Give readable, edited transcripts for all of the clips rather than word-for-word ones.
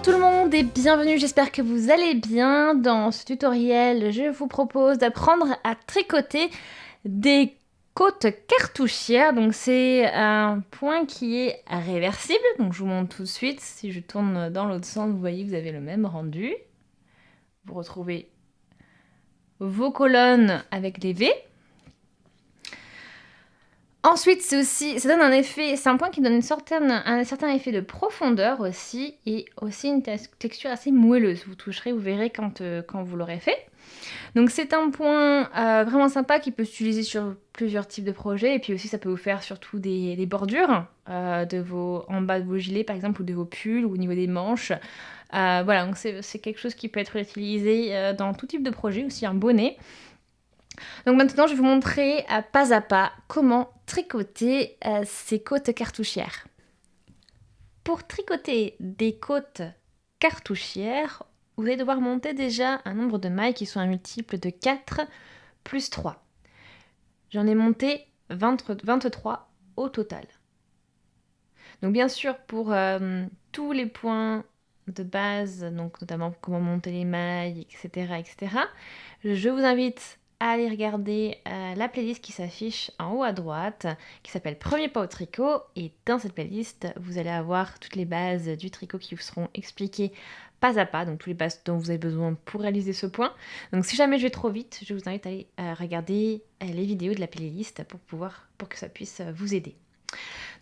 tout le monde et bienvenue, j'espère que vous allez bien. Dans ce tutoriel, je vous propose d'apprendre à tricoter des côtes cartouchières. Donc c'est un point qui est réversible, donc je vous montre tout de suite. Si je tourne dans l'autre sens, vous voyez que vous avez le même rendu. Vous retrouvez vos colonnes avec les V. Ensuite, ça donne un effet, c'est un point qui donne un certain effet de profondeur aussi, et aussi une texture assez moelleuse. Vous toucherez, vous verrez quand vous l'aurez fait. Donc c'est un point vraiment sympa qui peut s'utiliser sur plusieurs types de projets, et puis aussi ça peut vous faire surtout des bordures en bas de vos gilets par exemple, ou de vos pulls, ou au niveau des manches. Voilà, donc c'est quelque chose qui peut être utilisé dans tout type de projet, aussi un bonnet. Donc maintenant, je vais vous montrer pas à pas comment tricoter ces côtes cartouchières. Pour tricoter des côtes cartouchières, vous allez devoir monter déjà un nombre de mailles qui sont un multiple de 4 plus 3. J'en ai monté 23 au total. Donc bien sûr, pour tous les points de base, donc notamment comment monter les mailles, etc., je vous invite à aller regarder la playlist qui s'affiche en haut à droite, qui s'appelle Premier pas au tricot. Et dans cette playlist, vous allez avoir toutes les bases du tricot qui vous seront expliquées pas à pas, donc toutes les bases dont vous avez besoin pour réaliser ce point. Donc si jamais je vais trop vite, je vous invite à aller regarder les vidéos de la playlist pour que ça puisse vous aider.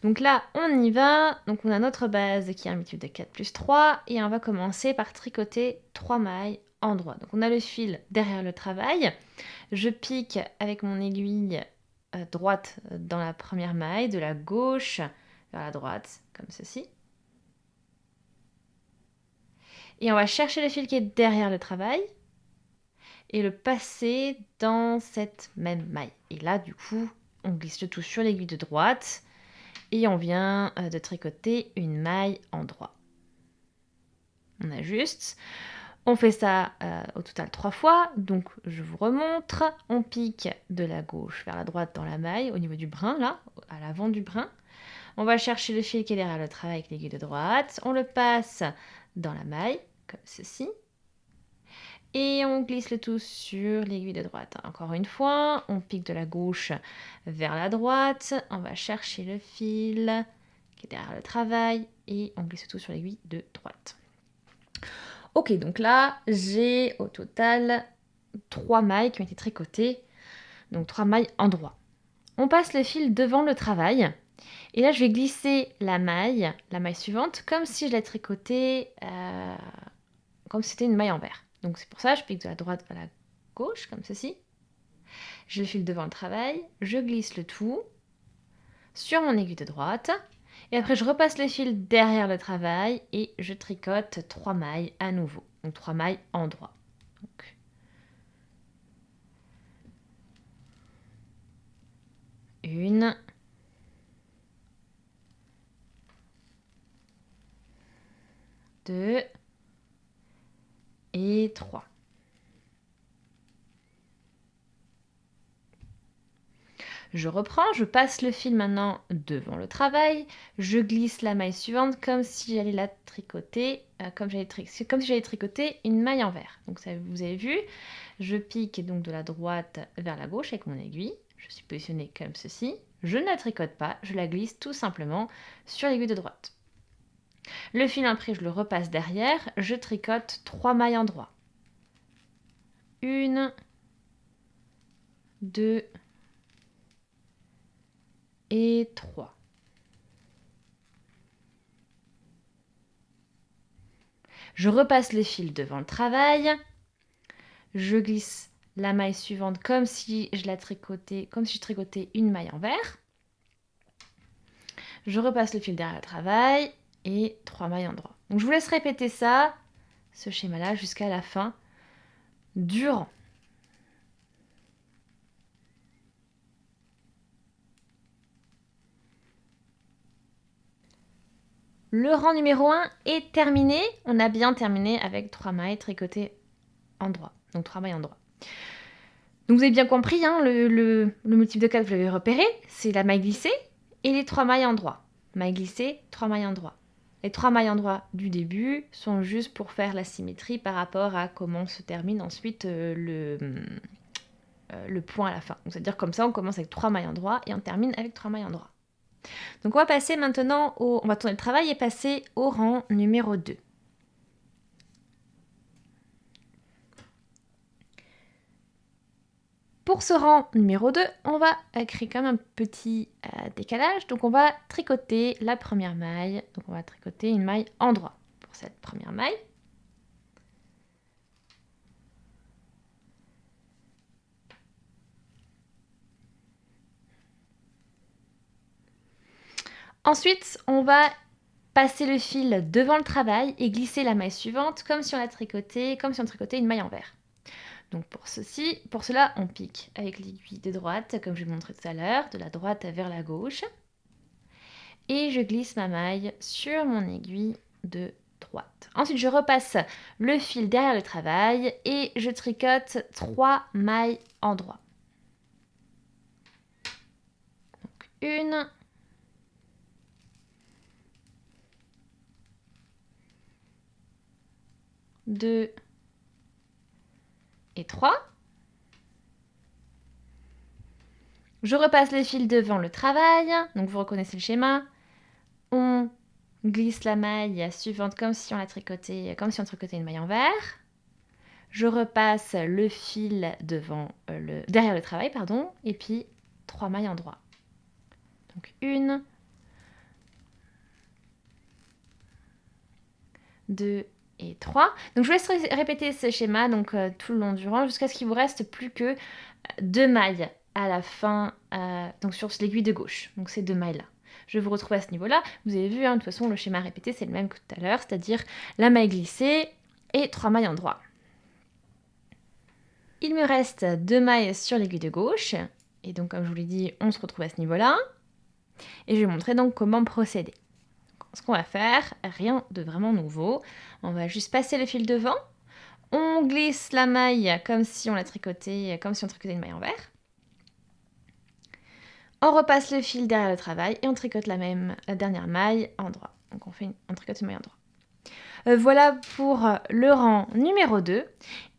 Donc là, on y va. Donc on a notre base qui est un multiple de 4 plus 3 et on va commencer par tricoter 3 mailles en droit. Donc on a le fil derrière le travail. Je pique avec mon aiguille droite dans la première maille, de la gauche vers la droite, comme ceci. Et on va chercher le fil qui est derrière le travail et le passer dans cette même maille. Et là, du coup, on glisse le tout sur l'aiguille de droite. Et on vient de tricoter une maille en droit. On ajuste. On fait ça au total 3 fois. Donc je vous remontre. On pique de la gauche vers la droite dans la maille, au niveau du brin, là, à l'avant du brin. On va chercher le fil qui est derrière le travail avec l'aiguille de droite. On le passe dans la maille, comme ceci. Et on glisse le tout sur l'aiguille de droite. Encore une fois, on pique de la gauche vers la droite. On va chercher le fil qui est derrière le travail et on glisse le tout sur l'aiguille de droite. Ok, donc là, j'ai au total 3 mailles qui ont été tricotées. Donc 3 mailles en droit. On passe le fil devant le travail. Et là, je vais glisser la maille suivante, comme si je la tricotais, comme si c'était une maille envers. Donc c'est pour ça que je pique de la droite à la gauche, comme ceci. Je file devant le travail, je glisse le tout sur mon aiguille de droite. Et après, je repasse le fil derrière le travail et je tricote 3 mailles à nouveau. Donc 3 mailles en droit. Donc, une, deux et 3. Je reprends, je passe le fil maintenant devant le travail, je glisse la maille suivante comme si j'allais la tricoter, comme si j'allais tricoter une maille envers. Donc ça, vous avez vu, je pique donc de la droite vers la gauche avec mon aiguille, je suis positionnée comme ceci, je ne la tricote pas, je la glisse tout simplement sur l'aiguille de droite. Le fil impris, je le repasse derrière, je tricote 3 mailles en droit. 1, 2 et 3. Je repasse le fil devant le travail. Je glisse la maille suivante comme si je tricotais une maille envers. Je repasse le fil derrière le travail et 3 mailles en droit. Donc je vous laisse répéter ça, ce schéma-là, jusqu'à la fin du rang. Le rang numéro 1 est terminé. On a bien terminé avec 3 mailles tricotées en droit. Donc 3 mailles en droit. Donc vous avez bien compris, hein, le multiple de 4, vous l'avez repéré, c'est la maille glissée et les 3 mailles en droit. Maille glissée, 3 mailles en droit. les 3 mailles endroits du début sont juste pour faire la symétrie par rapport à comment se termine ensuite le point à la fin. C'est-à-dire comme ça, on commence avec 3 mailles endroits et on termine avec 3 mailles endroits. Donc on va passer maintenant on va tourner le travail et passer au rang numéro 2. Pour ce rang numéro 2, on va créer comme un petit décalage. Donc on va tricoter la première maille. Donc on va tricoter une maille endroit pour cette première maille. Ensuite, on va passer le fil devant le travail et glisser la maille suivante comme si on tricotait une maille envers. Donc pour cela, on pique avec l'aiguille de droite, comme je vous montrais tout à l'heure, de la droite vers la gauche. Et je glisse ma maille sur mon aiguille de droite. Ensuite, je repasse le fil derrière le travail et je tricote 3 mailles endroits. Donc 1, 2 et 3. Je repasse les fils devant le travail, donc vous reconnaissez le schéma. On glisse la maille suivante comme si on tricotait une maille envers. Je repasse le fil derrière le travail, et puis 3 mailles endroits. Donc 1, 2 et 3. Donc je vous laisse répéter ce schéma tout le long du rang jusqu'à ce qu'il vous reste plus que 2 mailles à la fin, donc sur l'aiguille de gauche. Donc ces 2 mailles-là. Je vous retrouve à ce niveau-là. Vous avez vu, de toute façon, le schéma répété, c'est le même que tout à l'heure, c'est-à-dire la maille glissée et 3 mailles endroits. Il me reste 2 mailles sur l'aiguille de gauche. Et donc, comme je vous l'ai dit, on se retrouve à ce niveau-là. Et je vais vous montrer donc comment procéder. Ce qu'on va faire, rien de vraiment nouveau. On va juste passer le fil devant. On glisse la maille comme si on tricotait une maille envers. On repasse le fil derrière le travail et on tricote la dernière maille endroit. Donc on tricote une maille endroit. Voilà pour le rang numéro 2.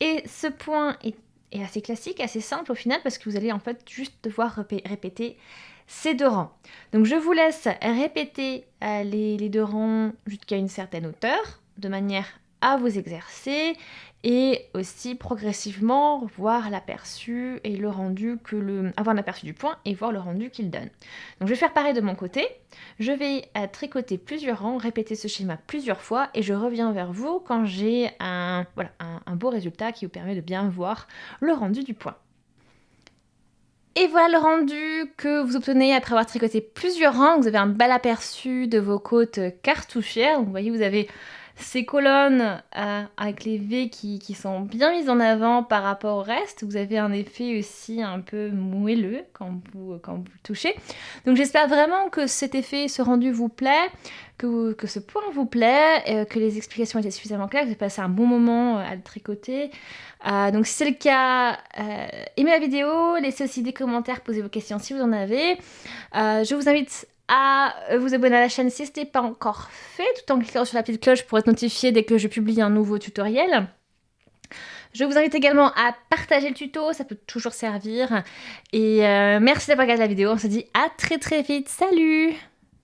Et ce point est assez classique, assez simple au final, parce que vous allez en fait juste devoir répéter ces 2 rangs. Donc je vous laisse répéter les 2 rangs jusqu'à une certaine hauteur, de manière à vous exercer et aussi progressivement voir l'aperçu et le rendu avoir un aperçu du point et voir le rendu qu'il donne. Donc je vais faire pareil de mon côté. Je vais tricoter plusieurs rangs, répéter ce schéma plusieurs fois et je reviens vers vous quand j'ai un beau résultat qui vous permet de bien voir le rendu du point. Et voilà le rendu que vous obtenez après avoir tricoté plusieurs rangs. Vous avez un bel aperçu de vos côtes cartouchières. Donc, vous voyez, vous avez ces colonnes avec les V qui sont bien mises en avant par rapport au reste. Vous avez un effet aussi un peu moelleux quand vous touchez. Donc j'espère vraiment que cet effet, ce rendu vous plaît, que ce point vous plaît, que les explications étaient suffisamment claires, que vous avez passé un bon moment à le tricoter. Donc si c'est le cas, aimez la vidéo, laissez aussi des commentaires, posez vos questions si vous en avez. Je vous invite à vous abonner à la chaîne si ce n'est pas encore fait, tout en cliquant sur la petite cloche pour être notifié dès que je publie un nouveau tutoriel. Je vous invite également à partager le tuto, ça peut toujours servir. Et merci d'avoir regardé la vidéo, on se dit à très très vite, salut!